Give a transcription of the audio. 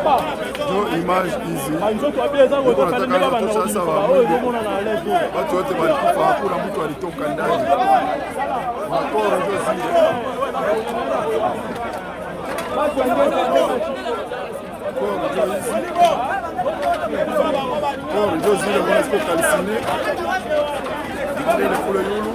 No image hizi watu wote walikufa, hakuna mtu alitoka ndani. Makoro ndio zile ndio zile wanaziko kalisini ile kule yulu